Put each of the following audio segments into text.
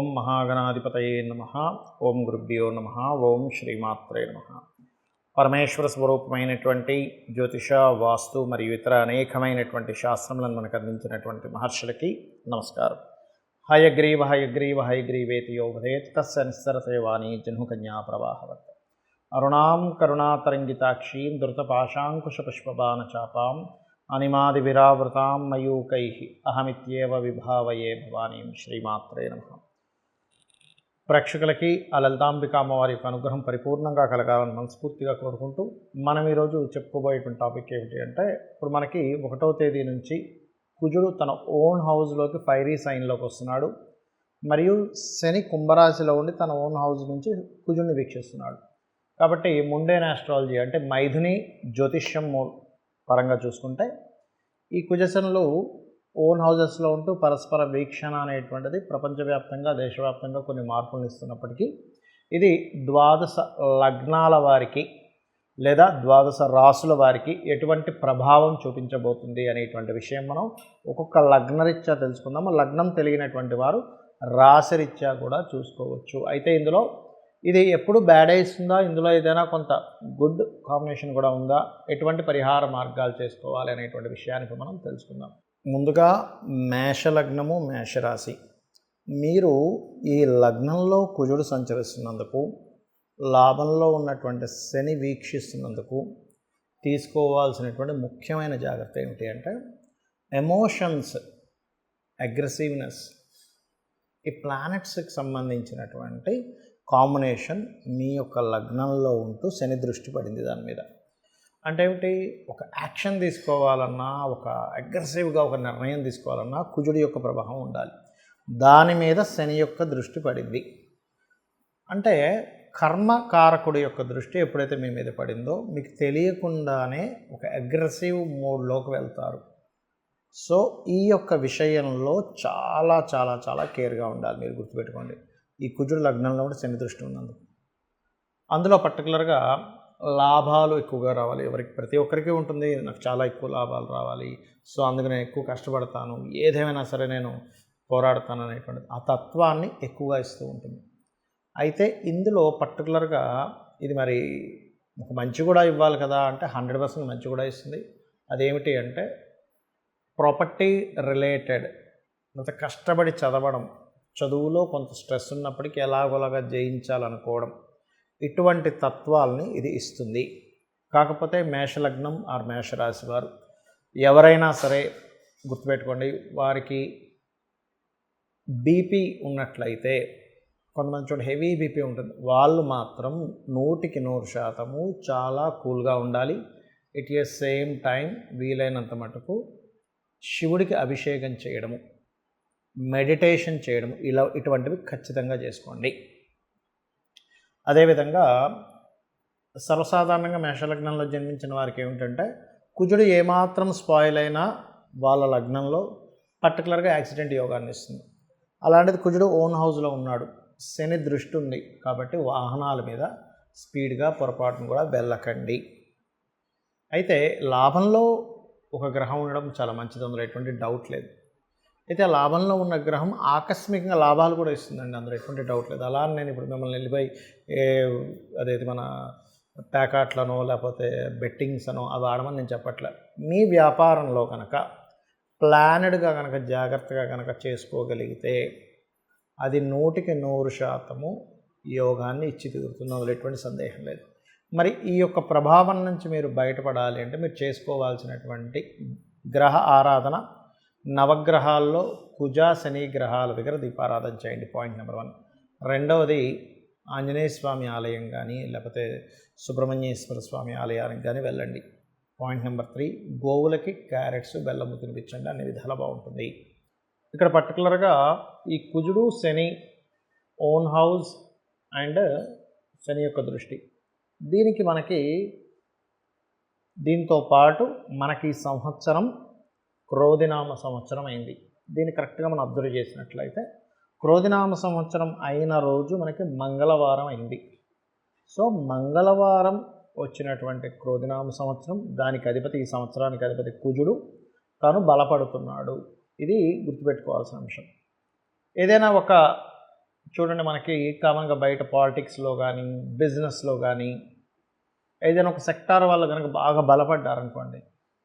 ఓం మహాగణాధిపతయే నమః. ఓం గురుభ్యో నమః. ఓం శ్రీమాత్రే నమః. పరమేశ్వర స్వరూపమైనటువంటి జ్యోతిష, వాస్తు మరియు ఇతర అనేకమైనటువంటి శాస్త్రములను మనకు అందించినటువంటి మహర్షులకి నమస్కారం. హయగ్రీవ హయగ్రీవ హయగ్రీవేతి యో వదేత్ తస్య నిస్సరతే వాణి జహ్నుకన్యా ప్రవాహవత్. అరుణాం కరుణాతరంగితాక్షీం ధృతపాశాంకుశపుష్పబాణచాపాం అనిమాదివిరావృతాం మయూకైః అహమిత్యేవ విభావయే భవానీం. శ్రీమాత్రే నమః. ప్రేక్షకులకి ఆ లలితాంబిక అమ్మవారి యొక్క అనుగ్రహం పరిపూర్ణంగా కలగాలని మనస్ఫూర్తిగా కోరుకుంటూ మనం ఈరోజు చెప్పుకోబోయేటువంటి టాపిక్ ఏమిటి అంటే, ఇప్పుడు మనకి 1వ తేదీ నుంచి కుజుడు తన ఓన్ హౌస్లోకి ఫైరీ సైన్లోకి వస్తున్నాడు. మరియు శని కుంభరాశిలో ఉండి తన ఓన్ హౌస్ నుంచి కుజుడిని వీక్షిస్తున్నాడు. కాబట్టి ముండేన్ ఆస్ట్రాలజీ అంటే మైథుని జ్యోతిష్యం పరంగా చూసుకుంటే ఈ కుజశనులు ఓన్ హౌజెస్లో ఉంటూ పరస్పర వీక్షణ అనేటువంటిది ప్రపంచవ్యాప్తంగా దేశవ్యాప్తంగా కొన్ని మార్పులను ఇస్తున్నప్పటికీ ఇది 12 లగ్నాల వారికి లేదా 12 రాసుల వారికి ఎటువంటి ప్రభావం చూపించబోతుంది అనేటువంటి విషయం మనం ఒక్కొక్క లగ్నరీత్యా తెలుసుకుందాము. లగ్నం తెలియనటువంటి వారు రాశిరీత్యా కూడా చూసుకోవచ్చు. అయితే ఇందులో ఇది ఎప్పుడు బ్యాడ్ ఇస్తుందా, ఇందులో ఏదైనా కొంత గుడ్ కాంబినేషన్ కూడా ఉందా, ఎటువంటి పరిహార మార్గాలు చేసుకోవాలి అనేటువంటి విషయానికి మనం తెలుసుకుందాం. ముందుగా మేషలగ్నము, మేషరాశి. మీరు ఈ లగ్నంలో కుజుడు సంచరిస్తున్నందుకు, లాభంలో ఉన్నటువంటి శని వీక్షిస్తున్నందుకు తీసుకోవాల్సినటువంటి ముఖ్యమైన జాగ్రత్త ఏమిటి అంటే, ఎమోషన్స్, అగ్రెసివ్నెస్, ఈ ప్లానెట్స్కి సంబంధించినటువంటి కాంబినేషన్ మీ యొక్క లగ్నంలో ఉంటూ శని దృష్టి పడింది దాని మీద. అంటే ఏమిటి, ఒక యాక్షన్ తీసుకోవాలన్నా, ఒక అగ్రెసివ్గా ఒక నిర్ణయం తీసుకోవాలన్నా కుజుడి యొక్క ప్రభావం ఉండాలి. దాని మీద శని యొక్క దృష్టి పడింది అంటే కర్మకారకుడి యొక్క దృష్టి ఎప్పుడైతే మీ మీద పడిందో మీకు తెలియకుండానే ఒక అగ్రెసివ్ మోడ్లోకి వెళ్తారు. సో ఈ యొక్క విషయంలో చాలా చాలా చాలా కేర్గా ఉండాలి. మీరు గుర్తుపెట్టుకోండి, ఈ కుజుడు లగ్నంలో కూడా శని దృష్టి ఉన్నందుకు. అందులో పర్టికులర్గా లాభాలు ఎక్కువగా రావాలి. ప్రతి ఒక్కరికి ఉంటుంది, నాకు చాలా ఎక్కువ లాభాలు రావాలి, సో అందుకు నేను ఎక్కువ కష్టపడతాను, ఏదేమైనా సరే నేను పోరాడతాను అనేటువంటిది ఆ తత్వాన్ని ఎక్కువగా ఇస్తూ ఉంటుంది. అయితే ఇందులో పర్టికులర్గా ఇది మరి ఒక మంచి కూడా ఇవ్వాలి కదా అంటే 100% మంచి కూడా ఇస్తుంది. అదేమిటి అంటే ప్రాపర్టీ రిలేటెడ్, అంత కష్టపడి చదవడం, చదువులో కొంత స్ట్రెస్ ఉన్నప్పటికీ ఎలాగోలాగా జయించాలనుకోవడం, ఇటువంటి తత్వాల్ని ఇది ఇస్తుంది. కాకపోతే మేషలగ్నం ఆర్ మేషరాశి వారు ఎవరైనా సరే గుర్తుపెట్టుకోండి, వారికి బీపీ ఉన్నట్లయితే, కొంతమంది చూడండి హెవీ బీపీ ఉంటుంది, వాళ్ళు మాత్రం 100% చాలా కూల్గా ఉండాలి. ఇట్ ఈస్ సేమ్ టైం వీలైనంత మటుకు శివుడికి అభిషేకం చేయడము, మెడిటేషన్ చేయడము, ఇటువంటివి ఖచ్చితంగా చేసుకోండి. అదేవిధంగా సర్వసాధారణంగా మేషలగ్నంలో జన్మించిన వారికి ఏమిటంటే, కుజుడు ఏమాత్రం స్పాయిల్ అయినా వాళ్ళ లగ్నంలో పర్టికులర్గా యాక్సిడెంట్ యోగాన్ని ఇస్తుంది. అలాంటిది కుజుడు ఓన్ హౌస్లో ఉన్నాడు, శని దృష్టి ఉంది కాబట్టి వాహనాల మీద స్పీడ్గా పొరపాటును కూడా వెళ్ళకండి. అయితే లాభంలో ఒక గ్రహం ఉండడం చాలా మంచిది, అందులో ఎటువంటి డౌట్ లేదు. అయితే ఆ లాభంలో ఉన్న గ్రహం ఆకస్మికంగా లాభాలు కూడా ఇస్తుందండి, అందులో ఎటువంటి డౌట్ లేదు. అలా నేను ఇప్పుడు మిమ్మల్ని వెళ్ళిపోయి అదేది మన ప్యాకాట్లనో లేకపోతే బెట్టింగ్స్ అనో అవి ఆడమని నేను చెప్పట్లేదు. మీ వ్యాపారంలో కనుక ప్లానెడ్గా కనుక జాగ్రత్తగా కనుక చేసుకోగలిగితే అది 100% యోగాన్ని ఇచ్చి తీరుతుంది, అందులో ఎటువంటి సందేహం లేదు. మరి ఈ యొక్క ప్రభావం నుంచి మీరు బయటపడాలి అంటే మీరు చేసుకోవాల్సినటువంటి గ్రహ ఆరాధన, నవగ్రహాల్లో కుజ శని గ్రహాల దగ్గర దీపారాధన చేయండి. Point number 1. రెండవది ఆంజనేయ స్వామి ఆలయం కానీ లేకపోతే సుబ్రహ్మణ్యేశ్వర స్వామి ఆలయానికి కానీ వెళ్ళండి. పాయింట్ నెంబర్ 3, గోవులకి క్యారెట్స్ బెల్లము తినిపించండి, అన్ని విధాలా బాగుంటుంది. ఇక్కడ పర్టికులర్గా ఈ కుజుడు శని ఓన్ హౌస్ అండ్ శని యొక్క దృష్టి, దీంతో పాటు మనకి ఈ సంవత్సరం క్రోధినామ సంవత్సరం అయింది. దీన్ని కరెక్ట్గా మనం అబ్జర్వ్ చేసినట్లయితే క్రోధినామ సంవత్సరం అయిన రోజు మనకి మంగళవారం అయింది. సో మంగళవారం వచ్చినటువంటి క్రోధినామ సంవత్సరం, దానికి అధిపతి, ఈ సంవత్సరానికి అధిపతి కుజుడు, తను బలపడుతున్నాడు. ఇది గుర్తుపెట్టుకోవాల్సిన అంశం. ఏదైనా ఒక చూడండి మనకి కామన్గా బయట పాలిటిక్స్లో కానీ బిజినెస్లో కానీ ఏదైనా ఒక సెక్టార్ వాళ్ళు కనుక బాగా బలపడ్డారనుకోండి,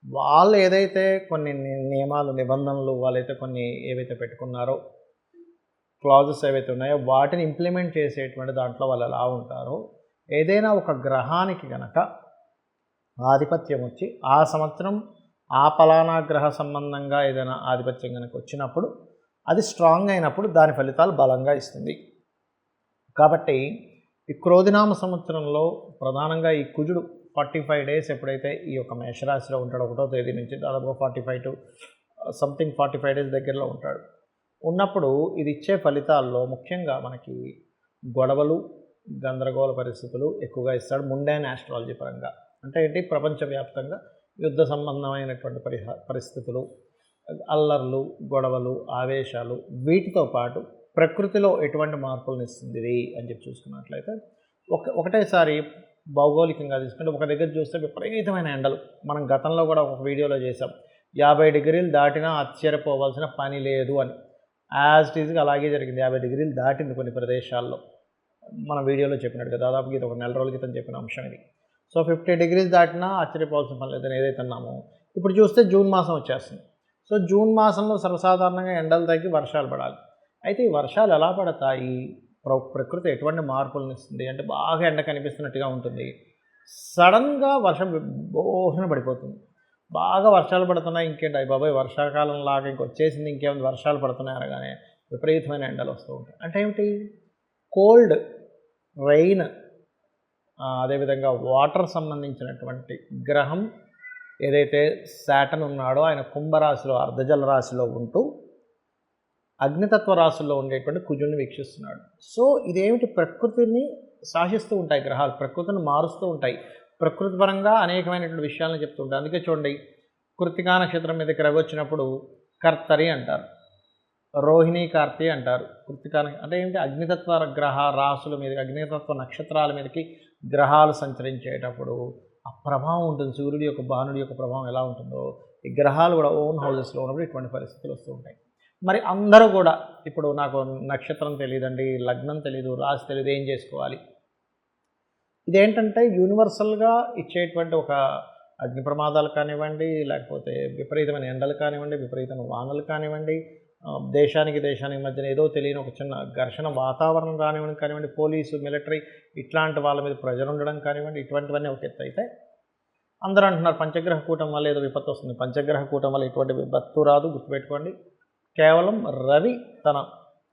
వాళ్ళు ఏదైతే కొన్ని నియమాలు నిబంధనలు వాళ్ళైతే కొన్ని ఏవైతే పెట్టుకున్నారో క్లాజెస్ ఏవైతే ఉన్నాయో వాటిని ఇంప్లిమెంట్ చేసేటువంటి దాంట్లో వాళ్ళు ఎలా ఉంటారో, ఏదైనా ఒక గ్రహానికి కనుక ఆధిపత్యం వచ్చి ఆ సంవత్సరం ఆ పలానా గ్రహ సంబంధంగా ఏదైనా ఆధిపత్యం కనుక వచ్చినప్పుడు అది స్ట్రాంగ్ అయినప్పుడు దాని ఫలితాలు బలంగా ఇస్తుంది. కాబట్టి ఈ క్రోధినామ సంవత్సరంలో ప్రధానంగా ఈ కుజుడు 45 డేస్ ఎప్పుడైతే ఈ యొక్క మేషరాశిలో ఉంటాడో 1వ తేదీ నుంచి దాదాపుగా 45 టు సంథింగ్ 45 డేస్ దగ్గరలో ఉంటాడు. ఉన్నప్పుడు ఇది ఇచ్చే ఫలితాల్లో ముఖ్యంగా మనకి గొడవలు, గందరగోళ పరిస్థితులు ఎక్కువగా ఇస్తాడు ముండైన ఆస్ట్రాలజీ పరంగా. అంటే ఏంటి, ప్రపంచవ్యాప్తంగా యుద్ధ సంబంధమైనటువంటి పరిస్థితులు, అల్లర్లు, గొడవలు, ఆవేశాలు, వీటితో పాటు ప్రకృతిలో ఎటువంటి మార్పులను ఇస్తుంది ఇది అని చెప్పి చూసుకున్నట్లయితే ఒకటేసారి భౌగోళికంగా తీసుకుంటే ఒక దగ్గర చూస్తే విపరీతమైన ఎండలు. మనం గతంలో కూడా ఒక వీడియోలో చేసాం, 50 డిగ్రీలు దాటినా ఆశ్చర్యపోవాల్సిన పని లేదు అని. యాజ్ ఇట్ ఈజ్గా అలాగే జరిగింది. 50 డిగ్రీలు దాటింది కొన్ని ప్రదేశాల్లో. మన వీడియోలో చెప్పినట్టుగా దాదాపుగా ఇది ఒక నెల రోజుల క్రితం చెప్పిన అంశం ఇది. సో 50 డిగ్రీస్ దాటినా ఆశ్చర్యపోవాల్సిన పని లేదని ఏదైతే అన్నామో, ఇప్పుడు చూస్తే జూన్ మాసం వచ్చేస్తుంది. సో జూన్ మాసంలో సర్వసాధారణంగా ఎండలు తగ్గి వర్షాలు పడాలి. అయితే ఈ వర్షాలు ఎలా పడతాయి, ప్రకృతి ఎటువంటి మార్పులను ఇస్తుంది అంటే బాగా ఎండ కనిపిస్తున్నట్టుగా ఉంటుంది, సడన్గా వర్షం బోహన పడిపోతుంది. బాగా వర్షాలు పడుతున్నాయి, ఇంకేంటి అయ్యి బాబాయ్ వర్షాకాలం లాగా ఇంకొచ్చేసింది, ఇంకేమైనా వర్షాలు పడుతున్నాయి అనగానే విపరీతమైన ఎండలు వస్తూ ఉంటాయి. అంటే ఏమిటి, కోల్డ్, రైన్, అదేవిధంగా వాటర్ సంబంధించినటువంటి గ్రహం ఏదైతే శాటర్న్ ఉన్నాడో ఆయన కుంభరాశిలో అర్ధజల రాశిలో ఉంటూ అగ్నితత్వ రాశుల్లో ఉండేటువంటి కుజుడిని వీక్షిస్తున్నాడు. సో ఇదేమిటి, ప్రకృతిని శాసిస్తూ ఉంటాయి గ్రహాలు, ప్రకృతిని మారుస్తూ ఉంటాయి, ప్రకృతి పరంగా అనేకమైనటువంటి విషయాలను చెప్తూ ఉంటాయి. అందుకే చూడండి, కృత్తికా నక్షత్రం మీదకి రవి వచ్చినప్పుడు కర్తరి అంటారు, రోహిణి కార్తీ అంటారు. కృత్తికా అంటే ఏంటి, అగ్నితత్వ గ్రహ రాశుల మీదకి, అగ్నితత్వ నక్షత్రాల మీదకి గ్రహాలు సంచరించేటప్పుడు ఆ ప్రభావం ఉంటుంది. సూర్యుడి యొక్క భానుడి యొక్క ప్రభావం ఎలా ఉంటుందో ఈ గ్రహాలు కూడా ఓన్ హౌజెస్లో ఉన్నప్పుడు ఇటువంటి పరిస్థితులు వస్తూ ఉంటాయి. మరి అందరూ కూడా ఇప్పుడు నాకు నక్షత్రం తెలియదండి, లగ్నం తెలియదు, రాశి తెలియదు, ఏం చేసుకోవాలి? ఇదేంటంటే యూనివర్సల్గా ఇచ్చేటువంటి ఒక అగ్ని ప్రమాదాలు కానివ్వండి, లేకపోతే విపరీతమైన ఎండలు కానివ్వండి, విపరీతమైన వానలు కానివ్వండి, దేశానికి మధ్యన ఏదో తెలియని ఒక చిన్న ఘర్షణ వాతావరణం కానివ్వండి, పోలీసు, మిలిటరీ ఇట్లాంటి వాళ్ళ మీద ప్రెజర్ ఉండడం కానివ్వండి, ఇటువంటివన్నీ ఒక ఎత్తు. అయితే అందరూ అంటున్నారు పంచగ్రహ కూటం వల్ల ఏదో విపత్తు వస్తుంది. పంచగ్రహ కూటం వల్ల ఎటువంటి విపత్తు రాదు, గుర్తుపెట్టుకోండి. కేవలం రవి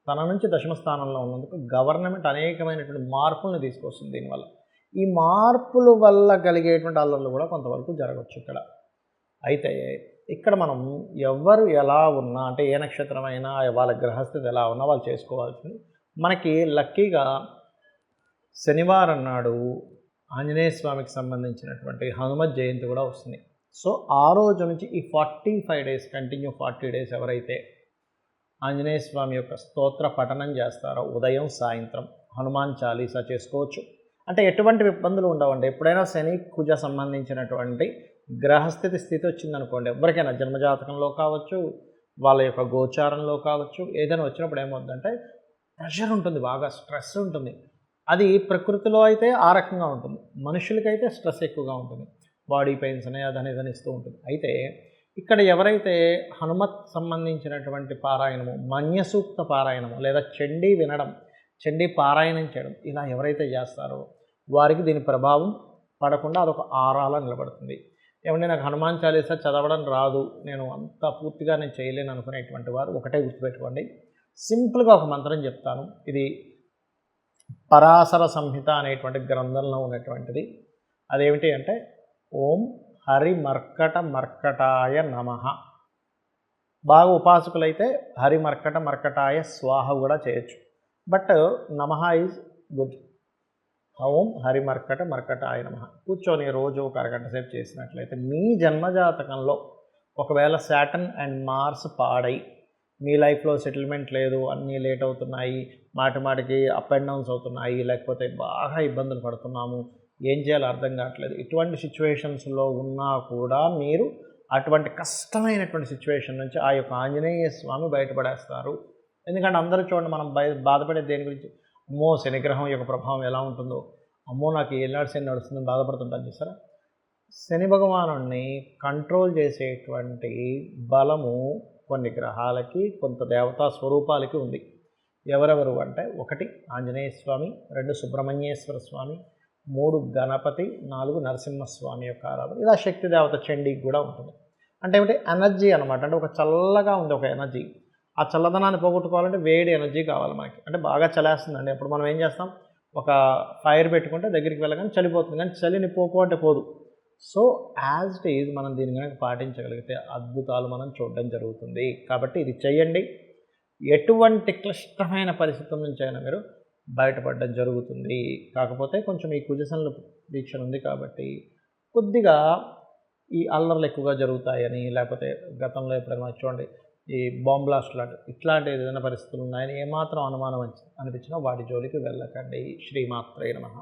తన నుంచి దశమ స్థానంలో ఉన్నందుకు గవర్నమెంట్ అనేకమైనటువంటి మార్పులను తీసుకొస్తుంది. దీనివల్ల ఈ మార్పుల వల్ల కలిగేటువంటి అల్లర్లు కూడా కొంతవరకు జరగవచ్చు ఇక్కడ. అయితే ఇక్కడ మనం ఎవరు ఎలా ఉన్నా, అంటే ఏ నక్షత్రం అయినా వాళ్ళ గ్రహస్థితి ఎలా ఉన్నా వాళ్ళు చేసుకోవాల్సింది. మనకి లక్కీగా శనివారం నాడు ఆంజనేయ స్వామికి సంబంధించినటువంటి హనుమత్ జయంతి కూడా వస్తుంది. సో ఆ రోజు నుంచి ఈ 45 డేస్ కంటిన్యూ 40 డేస్ ఎవరైతే ఆంజనేయ స్వామి యొక్క స్తోత్ర పఠనం చేస్తారో ఉదయం సాయంత్రం హనుమాన్ చాలీసా చేసుకోవచ్చు. అంటే ఎటువంటి ఇబ్బందులు ఉండవండి. ఎప్పుడైనా శని కుజ సంబంధించినటువంటి స్థితి వచ్చిందనుకోండి, ఎవరికైనా జన్మజాతకంలో కావచ్చు, వాళ్ళ యొక్క గోచారంలో కావచ్చు, ఏదైనా వచ్చినప్పుడు ఏమవుతుందంటే ప్రెషర్ ఉంటుంది, బాగా స్ట్రెస్ ఉంటుంది. అది ప్రకృతిలో అయితే ఆ రకంగా ఉంటుంది, మనుషులకైతే స్ట్రెస్ ఎక్కువగా ఉంటుంది, బాడీ పెయిన్స్ అనే అదనేదని ఇస్తూ ఉంటుంది. అయితే ఇక్కడ ఎవరైతే హనుమత్ సంబంధించినటువంటి పారాయణము, మన్యసూక్త పారాయణము లేదా చండీ వినడం, చండీ పారాయణం చేయడం ఇలా ఎవరైతే చేస్తారో వారికి దీని ప్రభావం పడకుండా అదొక ఆరాలా నిలబడుతుంది. ఏమంటే నాకు హనుమాన్ చాలీసా చదవడం రాదు, నేను అంత పూర్తిగా నేను చేయలేను అనుకునేటువంటి వారు ఒకటే గుర్తుపెట్టుకోండి, సింపుల్గా ఒక మంత్రం చెప్తాను. ఇది పరాశర సంహిత అనేటువంటి గ్రంథంలో ఉన్నటువంటిది. అదేమిటి అంటే ఓం హరి మర్కటాయ నమః. బాగా ఉపాసకులైతే హరి మర్కటాయ స్వాహ కూడా చేయొచ్చు, బట్ నమః ఈజ్ గుడ్. ఓం హరి మర్కటాయ నమః కూర్చొని రోజు ఒక అరగంట సేపు చేసినట్లయితే మీ జన్మజాతకంలో ఒకవేళ శాటర్న్ అండ్ మార్స్ పాడై మీ లైఫ్లో సెటిల్మెంట్ లేదు, అన్నీ లేట్ అవుతున్నాయి, మాటికి అప్ అండ్ డౌన్స్ అవుతున్నాయి, లేకపోతే బాగా ఇబ్బందులు పడుతున్నాము, ఏం చేయాలో అర్థం కావట్లేదు, ఇటువంటి సిచ్యువేషన్స్లో ఉన్నా కూడా మీరు అటువంటి కష్టమైనటువంటి సిచ్యువేషన్ నుంచి ఆ యొక్క ఆంజనేయ స్వామి బయటపడేస్తారు. ఎందుకంటే అందరూ చూడండి మనం బాధపడే దేని గురించి, అమ్మో శనిగ్రహం యొక్క ప్రభావం ఎలా ఉంటుందో, అమ్మో నాకు ఏళ్ళనాడు శని నడుస్తుందని బాధపడుతుంటాను చూసారా. శని భగవానుడిని కంట్రోల్ చేసేటువంటి బలము కొన్ని గ్రహాలకి, కొంత దేవతా స్వరూపాలకి ఉంది. ఎవరెవరు అంటే 1 ఆంజనేయ స్వామి, 2 సుబ్రహ్మణ్యేశ్వర స్వామి, 3 గణపతి, 4 నరసింహస్వామి యొక్క ఆరాధన. ఇలా శక్తి దేవత చండీకి కూడా ఉంటుంది. అంటే ఏమిటి, ఎనర్జీ అనమాట. అంటే ఒక చల్లగా ఉంది ఒక ఎనర్జీ. ఆ చల్లదనాన్ని పోగొట్టుకోవాలంటే వేడి ఎనర్జీ కావాలి మనకి. అంటే బాగా చలేస్తుందండి, అప్పుడు మనం ఏం చేస్తాం, ఒక ఫైర్ పెట్టుకుంటే దగ్గరికి వెళ్ళగానే చలిపోతుంది, కానీ చలిని పోకు అంటే పోదు. సో యాజ్ ఇట్ ఈజ్ మనం దీన్ని కనుక పాటించగలిగితే అద్భుతాలు మనం చూడడం జరుగుతుంది. కాబట్టి ఇది చెయ్యండి. ఎటువంటి క్లిష్టమైన పరిస్థితుల నుంచి అయినా మీరు బయటపడడం జరుగుతుంది. కాకపోతే కొంచెం ఈ కుజశనుల వీక్షణ ఉంది కాబట్టి కొద్దిగా ఈ అల్లర్లు ఎక్కువగా జరుగుతాయని, లేకపోతే గతంలో ఎప్పుడైనా చూడండి ఈ బాంబ్ బ్లాస్ట్ లాంటి ఇట్లాంటి ఏదైనా పరిస్థితులు ఉన్నాయని ఏమాత్రం అనుమానం అనిపించినా వాటి జోలికి వెళ్ళకండి. శ్రీమాత్రే నమః.